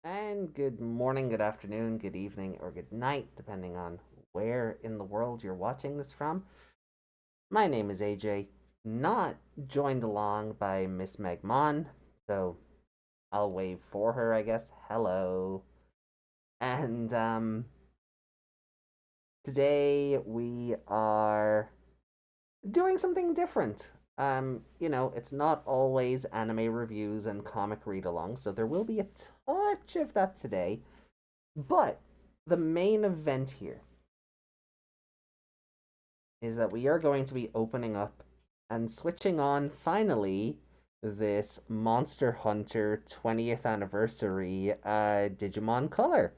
And good morning, good afternoon, good evening, or good night, depending on where in the world you're watching this from. My name is AJ, not joined along by Miss Meg Mon, so I'll wave for her, I guess. Hello. And today we are doing something different. It's not always anime reviews and comic read along, so there will be a touch of that today. But the main event here is that we are going to be opening up and switching on finally this Monster Hunter 20th anniversary Digimon Color.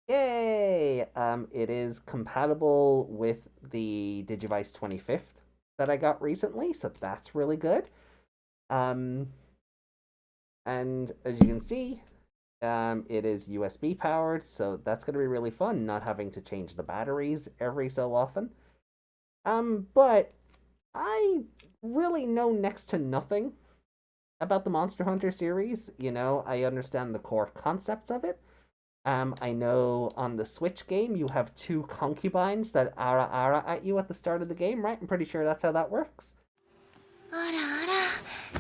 Yay! It is compatible with the Digivice 25th that I got recently, so that's really good. Um, and as you can see, it is USB powered, so that's going to be really fun, not having to change the batteries every so often. But I really know next to nothing about the Monster Hunter series. I understand the core concepts of it. I know on the Switch game you have two concubines that ara at you at the start of the game, right? I'm pretty sure that's how that works. あらあら、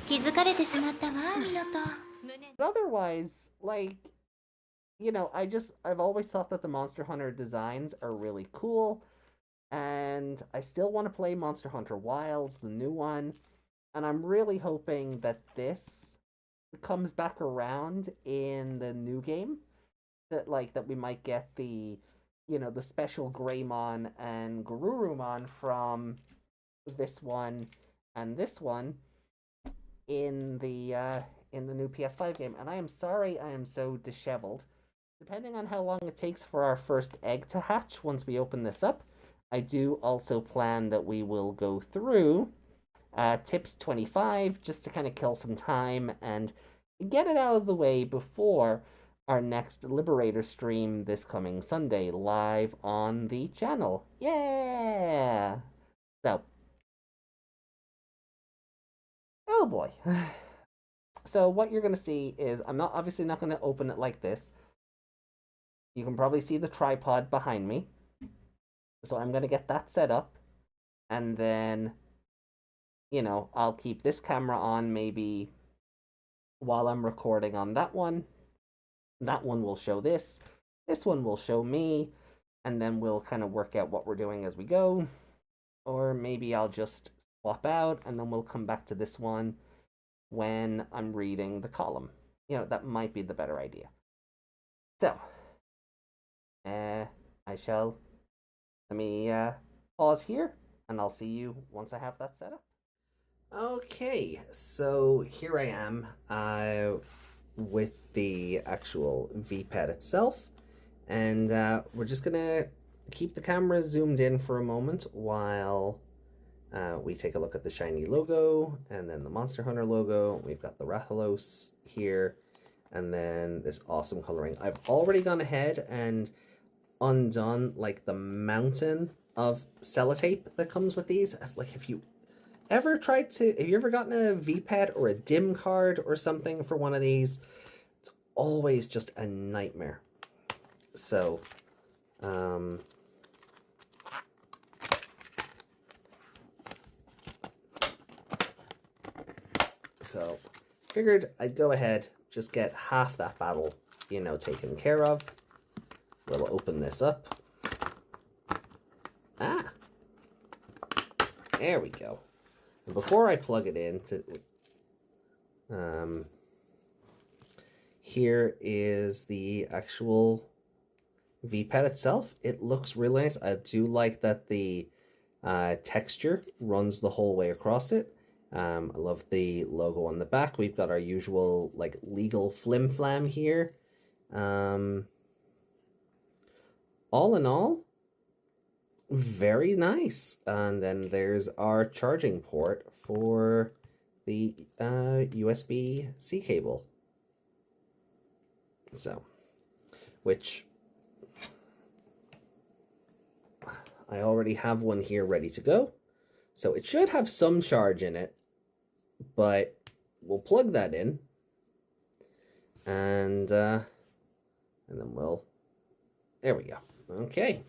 気づかれてしまったわ、ミノト。But otherwise, I've always thought that the Monster Hunter designs are really cool, and I still want to play Monster Hunter Wilds, the new one, and I'm really hoping that this comes back around in the new game. That we might get the special Greymon and Garurumon from this one and this one in the new PS5 game. And I am sorry I am so disheveled. Depending on how long it takes for our first egg to hatch once we open this up, I do also plan that we will go through tips 25 just to kind of kill some time and get it out of the way before our next Liberator stream this coming Sunday live on the channel. Yeah! So, oh boy. So what you're going to see is I'm obviously not going to open it like this. You can probably see the tripod behind me. So I'm going to get that set up, and then I'll keep this camera on maybe while I'm recording on that one. That one will show this. This one will show me, and then we'll kind of work out what we're doing as we go. Or maybe I'll just swap out, and then we'll come back to this one when I'm reading the column. That might be the better idea. So, I shall, let me pause here, and I'll see you once I have that set up. Okay, so here I am with the actual V-pad itself, and we're just gonna keep the camera zoomed in for a moment while we take a look at the shiny logo, and then the Monster Hunter logo. We've got the Rathalos here, and then this awesome coloring. I've already gone ahead and undone like the mountain of sellotape that comes with these. Like, have you ever gotten a V-pad or a DIM card or something for one of these? It's always just a nightmare. So, figured I'd go ahead, just get half that battle, taken care of. We'll open this up. There we go. And before I plug it in, here is the actual V-pad itself. It looks really nice. I do like that the texture runs the whole way across it. I love the logo on the back. We've got our usual legal flim flam here. All in all, very nice. And then there's our charging port for the USB-C cable. So, which I already have one here ready to go. So it should have some charge in it, but we'll plug that in. And And then we'll, there we go. Okay.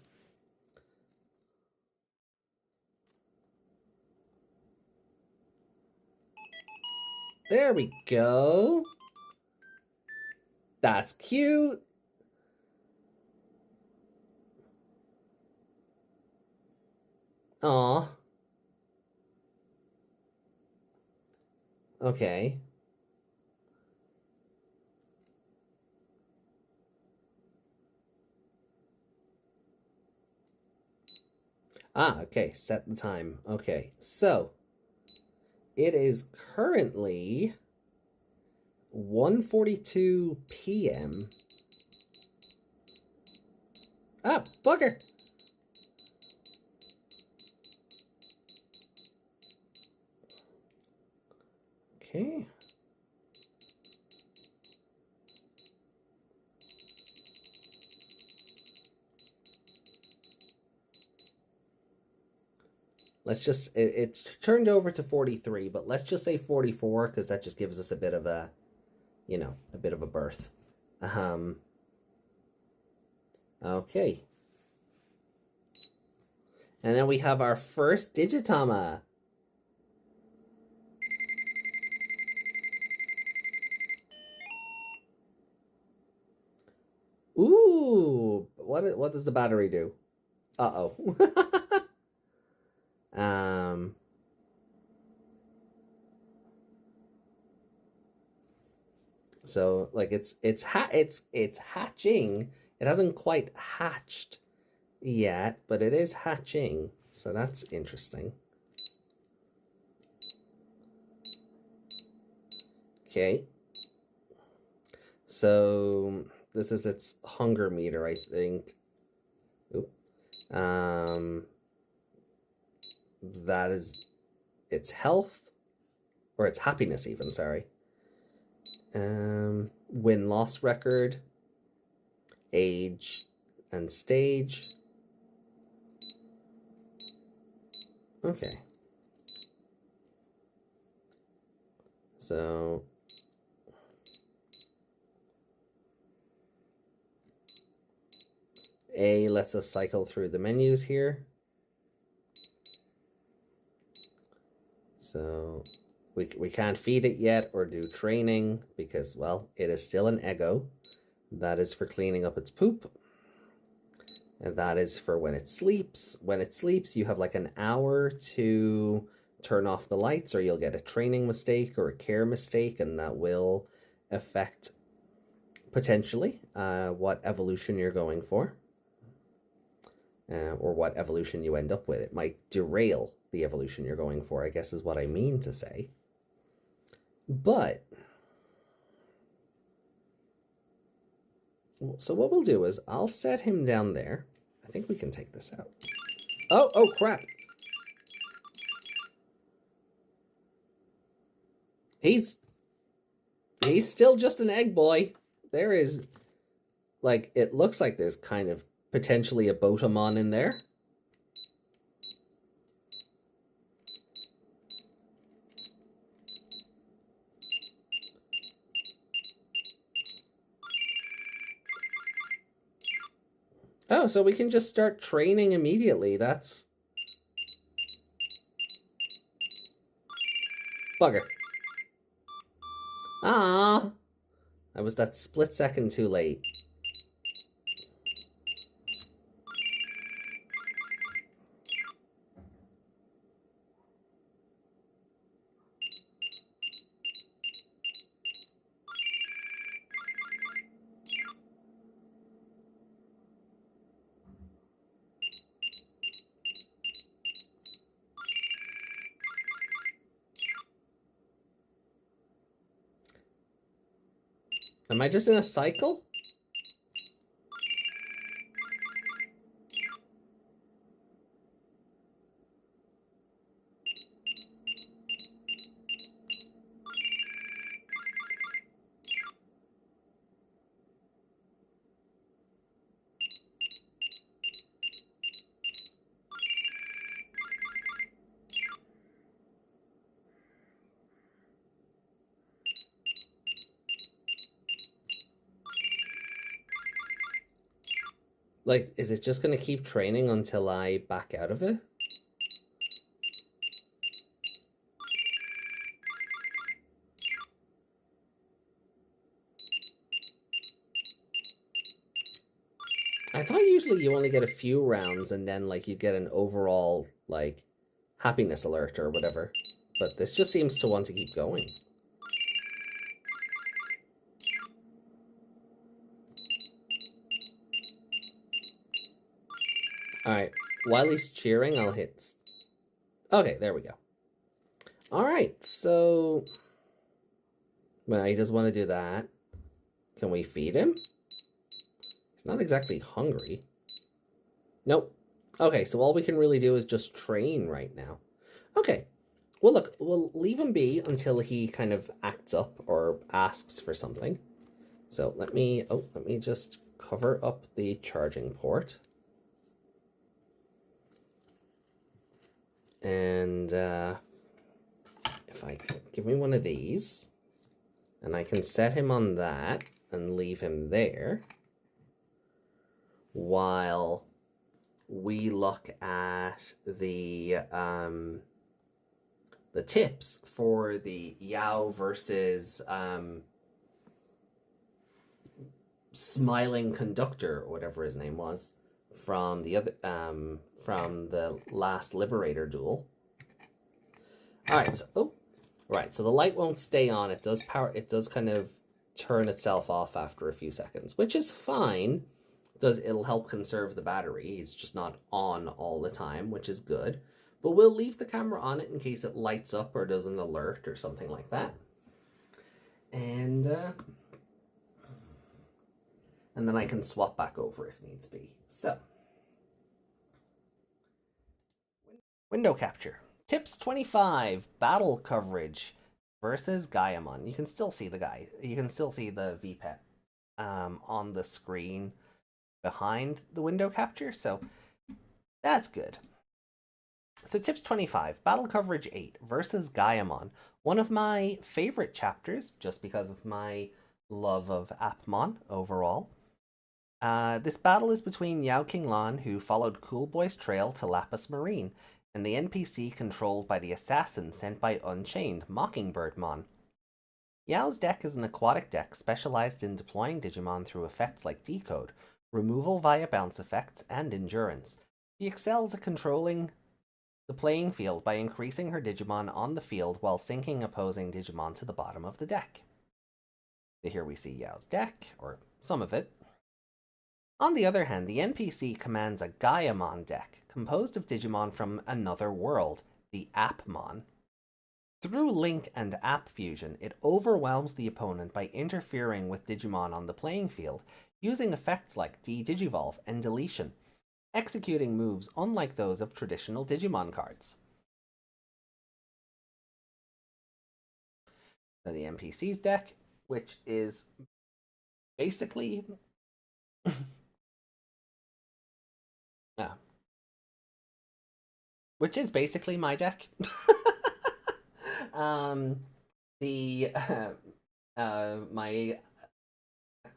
There we go. That's cute. Aw. Okay. Ah, okay. Set the time. Okay. So, it is currently 1:42 p.m. Ah, bugger. Okay. Let's just, it's turned over to 43, but let's just say 44 because that just gives us a bit of a, you know, a bit of a berth. Okay. And then we have our first Digitama. Ooh, what does the battery do? Uh-oh. um so like it's hatching. It hasn't quite hatched yet, but it is hatching. So that's interesting. Okay. So this is its hunger meter, I think. Oop. That is its health or its happiness even, sorry. Win-loss record, age, and stage. Okay. So A lets us cycle through the menus here. So we can't feed it yet or do training because, well, it is still an ego. That is for cleaning up its poop. And that is for when it sleeps. When it sleeps, you have like an hour to turn off the lights or you'll get a training mistake or a care mistake, and that will affect potentially what evolution you're going for. Or what evolution you end up with. It might derail the evolution you're going for, I guess is what I mean to say. But, so what we'll do is I'll set him down there. I think we can take this out. Oh, crap. He's still just an egg boy. There is, like, it looks like there's kind of potentially a Botamon in there. Oh, so we can just start training immediately. That's... Bugger. Ah, I was that split second too late. Am I just in a cycle? Like, is it just going to keep training until I back out of it? I thought usually you only get a few rounds and then like you get an overall like happiness alert or whatever. But this just seems to want to keep going. Alright, while he's cheering, I'll hit... Okay, there we go. Alright, so... Well, he doesn't want to do that. Can we feed him? He's not exactly hungry. Nope. Okay, so all we can really do is just train right now. Okay. Well, look, we'll leave him be until he kind of acts up or asks for something. So let me just cover up the charging port. And if I give me one of these, and I can set him on that and leave him there while we look at the tips for the Yao versus Smiling Conductor, or whatever his name was, from the other from the last Liberator duel. All right, so so the light won't stay on. It does power. It does kind of turn itself off after a few seconds, which is fine. It'll help conserve the battery. It's just not on all the time, which is good. But we'll leave the camera on it in case it lights up or does an alert or something like that. And then I can swap back over if needs be. So, window capture. Tips 25, battle coverage versus Gaiamon. You can still see the guy. You can still see the VPET on the screen behind the window capture, so that's good. So tips 25, battle coverage 8 versus Gaiamon. One of my favorite chapters, just because of my love of Appmon overall. This battle is between Yao Qinglan, who followed Cool Boy's trail to Lapis Marine, and the NPC controlled by the assassin sent by Unchained, Mockingbirdmon. Yao's deck is an aquatic deck specialized in deploying Digimon through effects like Decode, removal via bounce effects, and endurance. She excels at controlling the playing field by increasing her Digimon on the field while sinking opposing Digimon to the bottom of the deck. Here we see Yao's deck, or some of it. On the other hand, the NPC commands a Gaiamon deck, composed of Digimon from another world, the Appmon. Through Link and App Fusion, it overwhelms the opponent by interfering with Digimon on the playing field, using effects like De-Digivolve and Deletion, executing moves unlike those of traditional Digimon cards. Now the NPC's deck, which is basically... which is basically my deck. My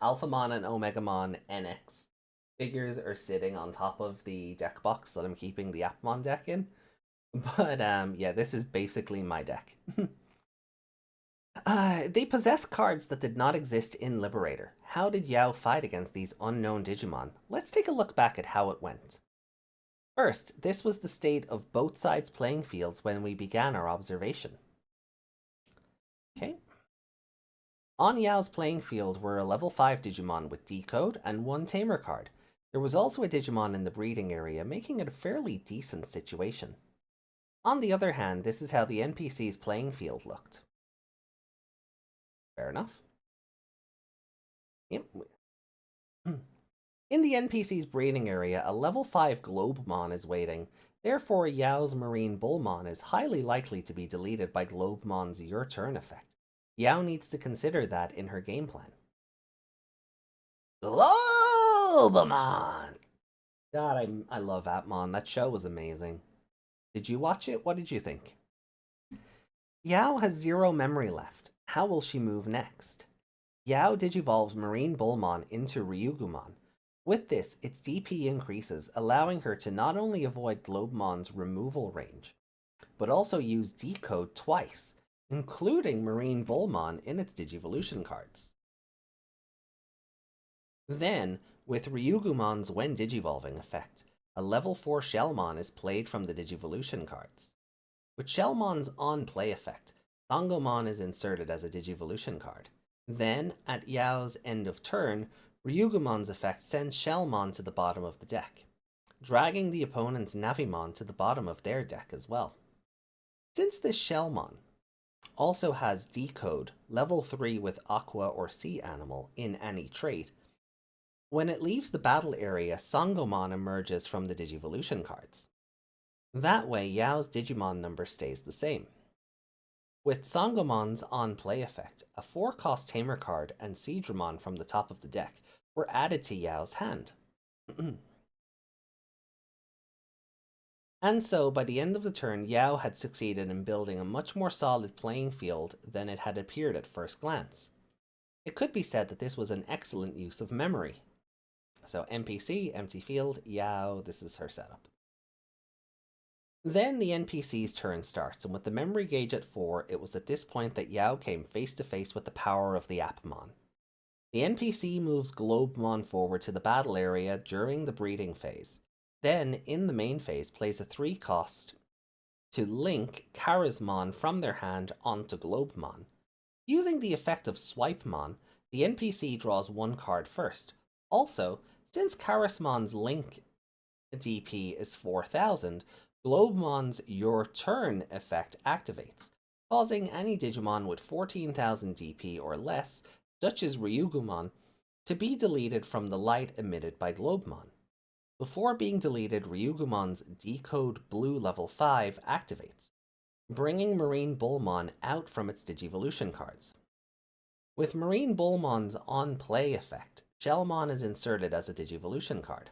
Alphamon and Omegamon NX figures are sitting on top of the deck box that I'm keeping the Appmon deck in. But yeah, this is basically my deck. They possess cards that did not exist in Liberator. How did Yao fight against these unknown Digimon? Let's take a look back at how it went. First, this was the state of both sides' playing fields when we began our observation. Okay. On Yao's playing field were a level 5 Digimon with Decode and one Tamer card. There was also a Digimon in the breeding area, making it a fairly decent situation. On the other hand, this is how the NPC's playing field looked. Fair enough. Yep. In the NPC's breeding area, a level 5 Globemon is waiting. Therefore, Yao's Marine Bullmon is highly likely to be deleted by Globemon's Your Turn effect. Yao needs to consider that in her game plan. Globemon! God, I love Appmon. That show was amazing. Did you watch it? What did you think? Yao has 0 memory left. How will she move next? Yao digivolves Marine Bullmon into Ryugumon. With this, its DP increases, allowing her to not only avoid Globemon's removal range, but also use Decode twice, including Marine Bullmon in its Digivolution cards. Then, with Ryugumon's when Digivolving effect, a level 4 Shellmon is played from the Digivolution cards. With Shellmon's on-play effect, Sangomon is inserted as a Digivolution card. Then, at Yao's end of turn, Ryugumon's effect sends Shellmon to the bottom of the deck, dragging the opponent's Navimon to the bottom of their deck as well. Since this Shellmon also has Decode, level 3 with Aqua or Sea Animal in any trait, when it leaves the battle area, Sangomon emerges from the Digivolution cards. That way, Yao's Digimon number stays the same. With Sangomon's on-play effect, a 4-cost Tamer card and Seadramon from the top of the deck were added to Yao's hand. And so, by the end of the turn, Yao had succeeded in building a much more solid playing field than it had appeared at first glance. It could be said that this was an excellent use of memory. So NPC, empty field, Yao, this is her setup. Then the NPC's turn starts, and with the memory gauge at 4, it was at this point that Yao came face to face with the power of the Appmon. The NPC moves Globemon forward to the battle area during the breeding phase. Then, in the main phase, plays a 3-cost to link Charismon from their hand onto Globemon. Using the effect of Swipemon, the NPC draws 1 card first. Also, since Charismon's link DP is 4000, Globemon's Your Turn effect activates, causing any Digimon with 14,000 DP or less, such as Ryugumon, to be deleted from the light emitted by Globemon. Before being deleted, Ryugumon's Decode Blue level 5 activates, bringing Marine Bullmon out from its Digivolution cards. With Marine Bullmon's on-play effect, Shellmon is inserted as a Digivolution card.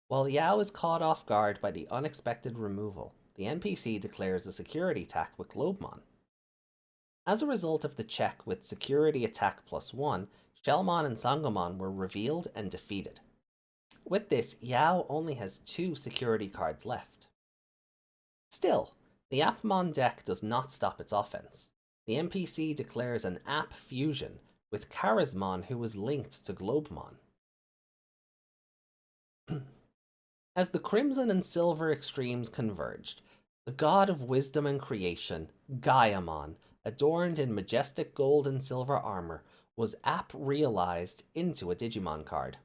While Yao is caught off guard by the unexpected removal, the NPC declares a security attack with Globemon. As a result of the check with security attack +1, Shellmon and Sangomon were revealed and defeated. With this, Yao only has 2 security cards left. Still, the Appmon deck does not stop its offense. The NPC declares an App fusion with Charismon, who is linked to Globemon. As the Crimson and Silver extremes converged, the god of wisdom and creation, Gaiamon, adorned in majestic gold and silver armor, was app-realized into a Digimon card.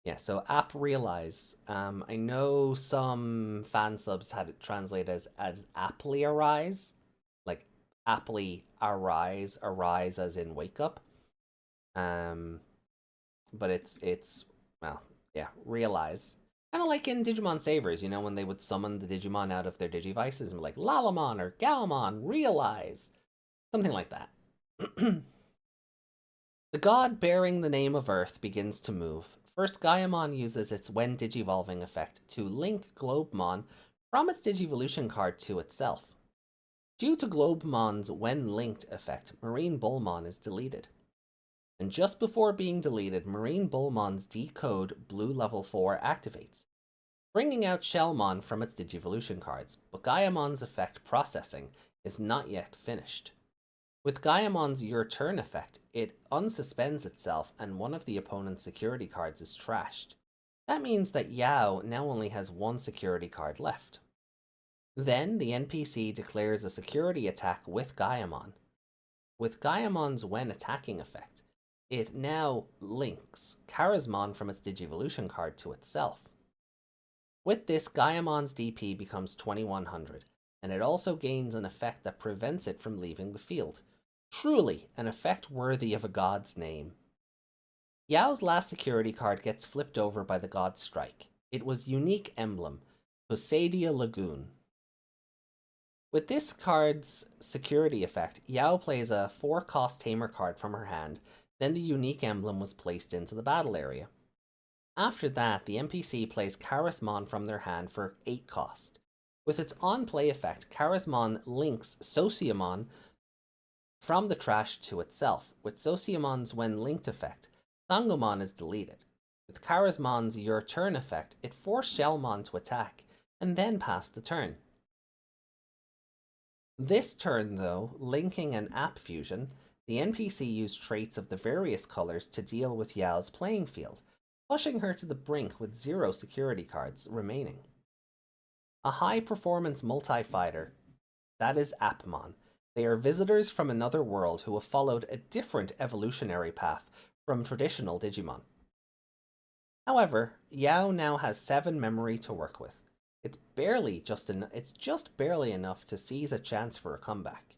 Yeah, so app-realize. I know some fan subs had it translated as aptly arise, like aptly arise as in wake up. But it's well, yeah, realize. Kind of like in Digimon Savers, you know, when they would summon the Digimon out of their Digivices and be like, Lalamon or Galamon, realize. Something like that. The god bearing the name of Earth begins to move. First, Gaiamon uses its When Digivolving effect to link Globemon from its Digivolution card to itself. Due to Globemon's When Linked effect, Marine Bullmon is deleted. And just before being deleted, Marine Bullmon's Decode Blue level 4 activates, bringing out Shellmon from its Digivolution cards, but Gaiamon's effect processing is not yet finished. With Gaiamon's Your Turn effect, it unsuspends itself and one of the opponent's security cards is trashed. That means that Yao now only has 1 security card left. Then the NPC declares a security attack with Gaiamon. With Gaiamon's When Attacking effect, it now links Charismon from its Digivolution card to itself. With this, Gaiamon's DP becomes 2100, and it also gains an effect that prevents it from leaving the field. Truly, an effect worthy of a god's name. Yao's last security card gets flipped over by the god's strike. It was Unique Emblem, Posadia Lagoon. With this card's security effect, Yao plays a 4-cost Tamer card from her hand. Then the Unique Emblem was placed into the battle area. After that, the NPC plays Charismon from their hand for 8 cost. With its on-play effect, Charismon links Sociamon from the trash to itself. With Sociamon's When Linked effect, Sangomon is deleted. With Charismon's Your Turn effect, it forced Shellmon to attack, and then passed the turn. This turn, though, linking an app fusion, the NPC used traits of the various colors to deal with Yao's playing field, pushing her to the brink with 0 security cards remaining. A high-performance multi-fighter, that is Appmon. They are visitors from another world who have followed a different evolutionary path from traditional Digimon. However, Yao now has 7 memory to work with. It's just barely enough to seize a chance for a comeback.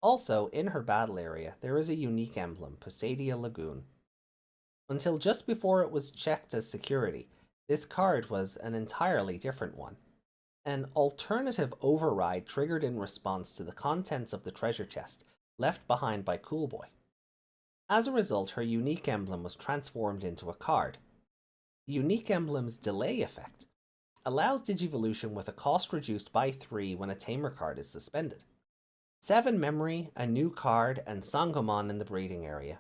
Also, in her battle area, there is a unique emblem, Posadia Lagoon. Until just before it was checked as security, this card was an entirely different one. An alternative override triggered in response to the contents of the treasure chest left behind by Coolboy. As a result, her unique emblem was transformed into a card. The unique emblem's delay effect allows Digivolution with a cost reduced by 3 when a Tamer card is suspended. 7 memory, a new card, and Sangomon in the breeding area.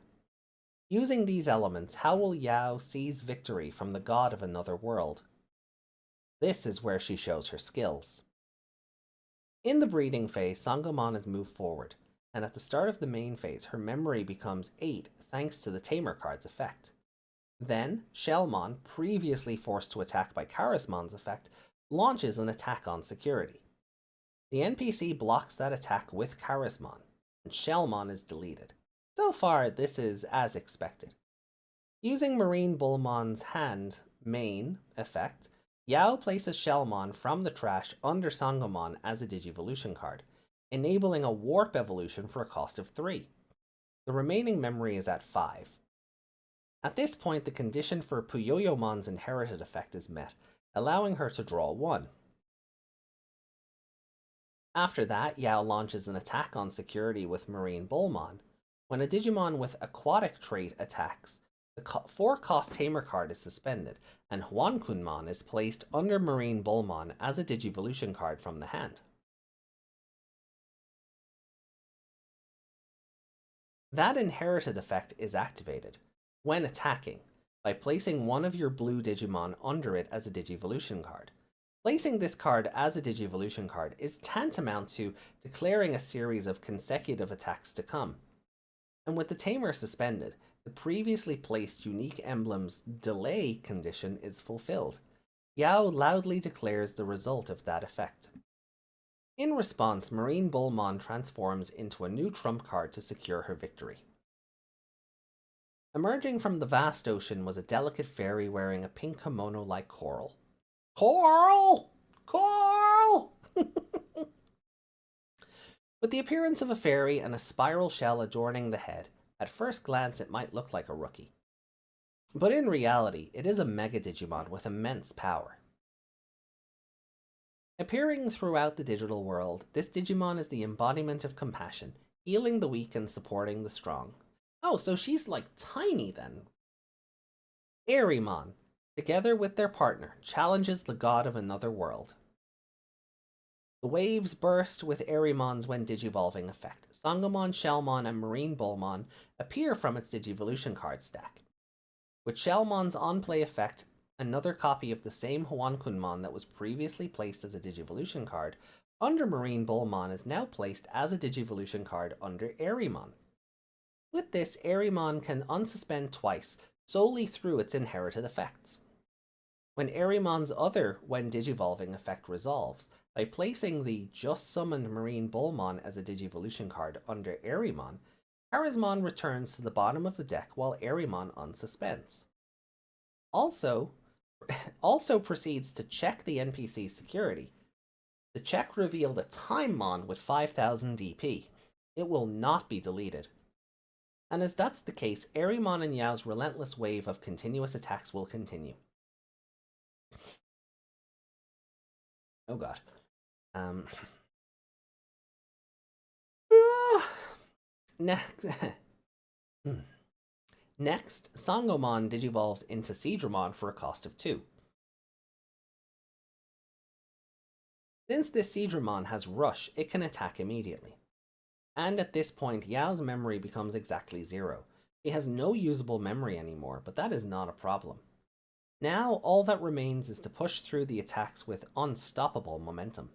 Using these elements, how will Yao seize victory from the god of another world? This is where she shows her skills. In the breeding phase, Sangomon is moved forward, and at the start of the main phase, her memory becomes 8 thanks to the Tamer card's effect. Then, Shellmon, previously forced to attack by Charismon's effect, launches an attack on security. The NPC blocks that attack with Charismon, and Shellmon is deleted. So far, this is as expected. Using Marine Bullmon's hand main effect, Yao places Shellmon from the trash under Sangomon as a Digivolution card, enabling a Warp evolution for a cost of 3. The remaining memory is at 5. At this point, the condition for Puyoyomon's inherited effect is met, allowing her to draw 1. After that, Yao launches an attack on security with Marine Bullmon. When a Digimon with aquatic trait attacks, the 4-cost Tamer card is suspended, and Huankunmon is placed under Marine Bullmon as a Digivolution card from the hand. That inherited effect is activated when attacking by placing one of your blue Digimon under it as a Digivolution card. Placing this card as a Digivolution card is tantamount to declaring a series of consecutive attacks to come. And with the Tamer suspended, the previously placed unique emblem's delay condition is fulfilled. Yao loudly declares the result of that effect. In response, Marine Bullmon transforms into a new trump card to secure her victory. Emerging from the vast ocean was a delicate fairy wearing a pink kimono like coral. Coral! Coral! With the appearance of a fairy and a spiral shell adorning the head, at first glance it might look like a rookie. But in reality, it is a Mega Digimon with immense power. Appearing throughout the digital world, this Digimon is the embodiment of compassion, healing the weak and supporting the strong. Oh, so she's like tiny then. Arimon, together with their partner, challenges the god of another world. The waves burst with Arimon's when Digivolving effect. Sangomon, Shellmon, and Marine Bullmon appear from its Digivolution card stack. With Shellmon's on-play effect, another copy of the same Huankunmon that was previously placed as a Digivolution card under Marine Bullmon is now placed as a Digivolution card under Arimon. With this, Arimon can unsuspend twice, solely through its inherited effects. When Arimon's other when Digivolving effect resolves, by placing the just summoned Marine Bullmon as a Digivolution card under Arimon, Charismon returns to the bottom of the deck while Arimon unsuspends. Also proceeds to check the NPC's security. The check revealed a Timemon with 5000 DP. It will not be deleted. And as that's the case, Arimon and Yao's relentless wave of continuous attacks will continue. Oh god. Next, Sangomon digivolves into Seadramon for a cost of 2. Since this Seadramon has Rush, it can attack immediately. And at this point, Yao's memory becomes exactly 0, She has no usable memory anymore, but that is not a problem. Now, all that remains is to push through the attacks with unstoppable momentum.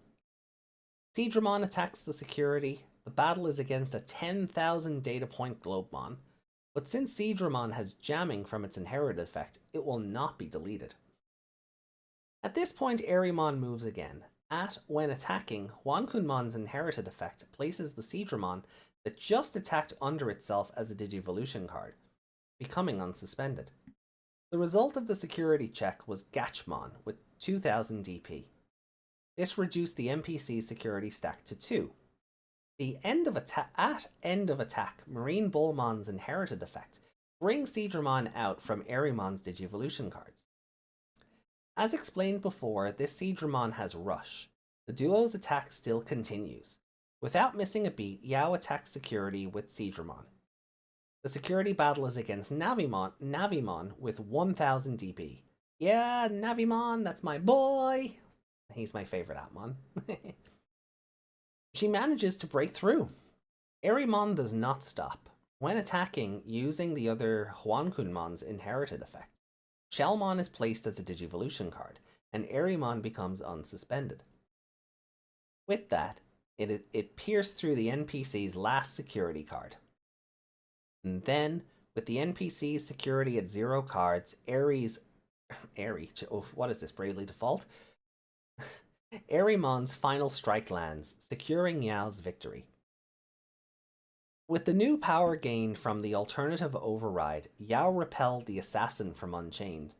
Seadramon attacks the security. The battle is against a 10,000 data point Globemon, but since Seadramon has jamming from its inherited effect, it will not be deleted. At this point, Airymon moves again. When attacking, Huankunmon's inherited effect places the Seadramon that just attacked under itself as a Digivolution card, becoming unsuspended. The result of the security check was Gatchmon with 2000 DP. This reduced the NPC's security stack to 2. At end of attack, Marine Bullmon's inherited effect brings Seadramon out from Airymon's Digivolution cards. As explained before, this Seadramon has Rush. The duo's attack still continues. Without missing a beat, Yao attacks security with Seadramon. The security battle is against Navimon with 1000 DP. Yeah, Navimon, that's my boy! He's my favorite Atmon. She manages to break through. Airymon does not stop. When attacking, using the other Huankunmon's inherited effect, Shellmon is placed as a Digivolution card, and Airymon becomes unsuspended. With that, it pierced through the NPC's last security card. And then, with the NPC's security at 0 cards, what is this, Bravely Default? Airymon's final strike lands, securing Yao's victory. With the new power gained from the alternative override, Yao repelled the assassin from Unchained,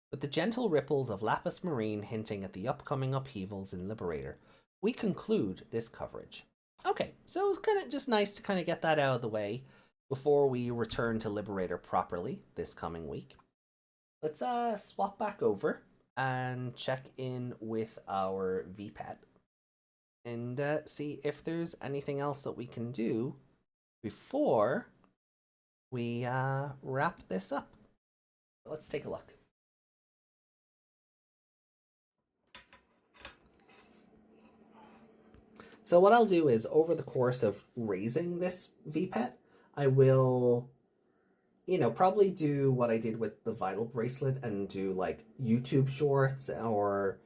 with the gentle ripples of Lapis Marine hinting at the upcoming upheavals in Liberator. We conclude this coverage. Okay, so it was kind of just nice to kind of get that out of the way before we return to Liberator properly this coming week. Let's swap back over and check in with our VPET and see if there's anything else that we can do before we wrap this up. Let's take a look. So what I'll do is, over the course of raising this VPET, I will, probably do what I did with the Vital Bracelet and do like YouTube shorts, or,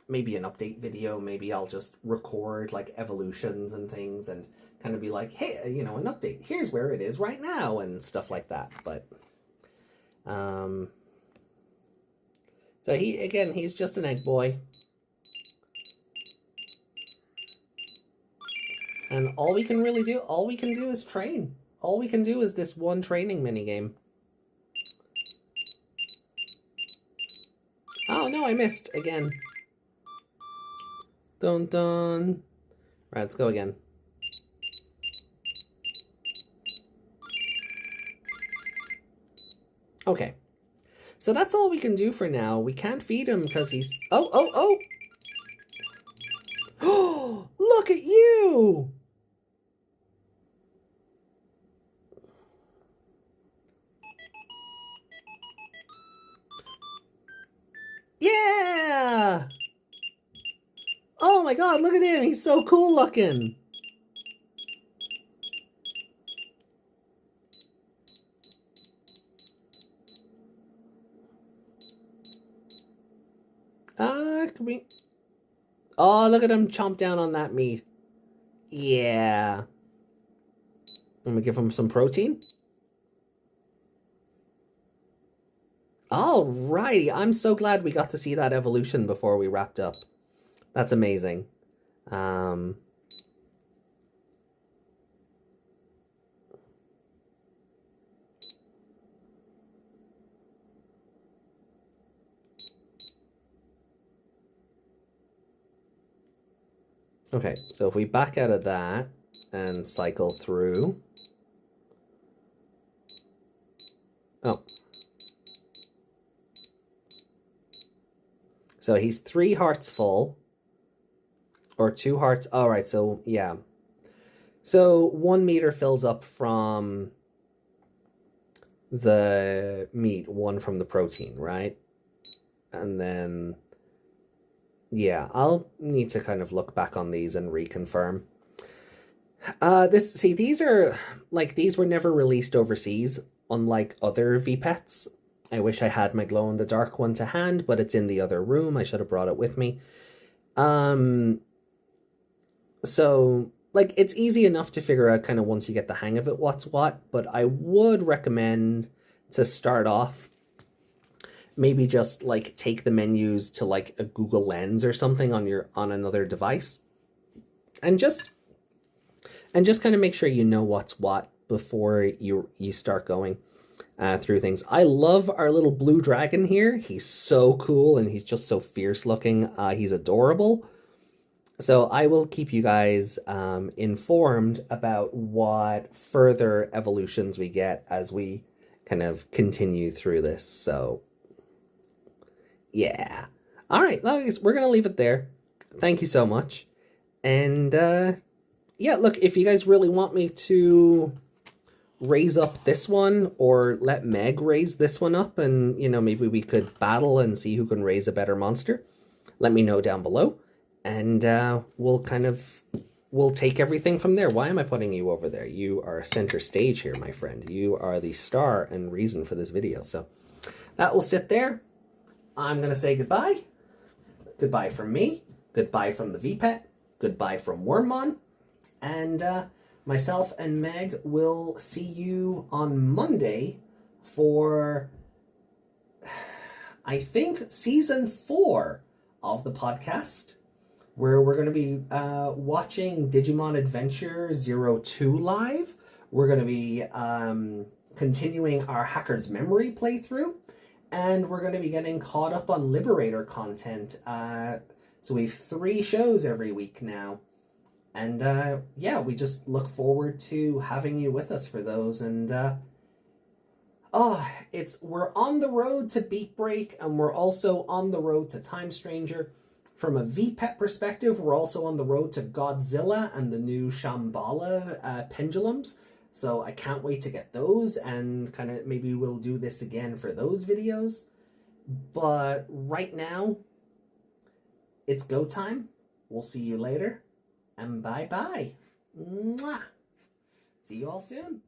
maybe an update video. Maybe I'll just record like evolutions and things and kind of be like, hey, an update. Here's where it is right now and stuff like that. But, so he's just an egg boy. And all we can do is train. All we can do is this one training minigame. Oh no, I missed again. Dun dun. Right, let's go again. Okay. So that's all we can do for now. We can't feed him because he's... Oh! Oh! Look at you! Yeah! Oh my god, look at him! He's so cool looking! Can we... Oh, look at him chomp down on that meat. Yeah. I'm gonna give him some protein. Alrighty, I'm so glad we got to see that evolution before we wrapped up. That's amazing. Okay, so if we back out of that and cycle through... Oh. So he's 3 hearts full. Or 2 hearts. All right, so yeah. So 1 meter fills up from the meat, 1 from the protein, right? And then... Yeah, I'll need to kind of look back on these and reconfirm. These are, like, these were never released overseas, unlike other V-Pets. I wish I had my glow-in-the-dark one to hand, but it's in the other room. I should have brought it with me. Um, so, like, it's easy enough to figure out kind of once you get the hang of it what's what, but I would recommend to start off, maybe just like take the menus to like a Google Lens or something on another device, and just kind of make sure you know what's what before you start going through things. I love our little blue dragon here. He's so cool and he's just so fierce looking. He's adorable. So I will keep you guys informed about what further evolutions we get as we kind of continue through this. So yeah. All right, guys, we're going to leave it there. Thank you so much. And yeah, look, if you guys really want me to raise up this one or let Meg raise this one up and, you know, maybe we could battle and see who can raise a better monster, let me know down below. And we'll take everything from there. Why am I putting you over there? You are center stage here, my friend. You are the star and reason for this video. So that will sit there. I'm going to say goodbye. Goodbye from me. Goodbye from the V-Pet. Goodbye from Wormmon. And myself and Meg will see you on Monday for, I think, season 4 of the podcast, where we're going to be watching Digimon Adventure 02 live. We're going to be continuing our Hacker's Memory playthrough, and we're going to be getting caught up on Liberator content. So we have 3 shows every week now. And yeah, we just look forward to having you with us for those. And we're on the road to Beat Break, and we're also on the road to Time Stranger. From a V-Pet perspective, we're also on the road to Godzilla and the new Shambhala pendulums. So I can't wait to get those, and kind of maybe we'll do this again for those videos. But right now, it's go time. We'll see you later. And bye-bye. Mwah. See you all soon.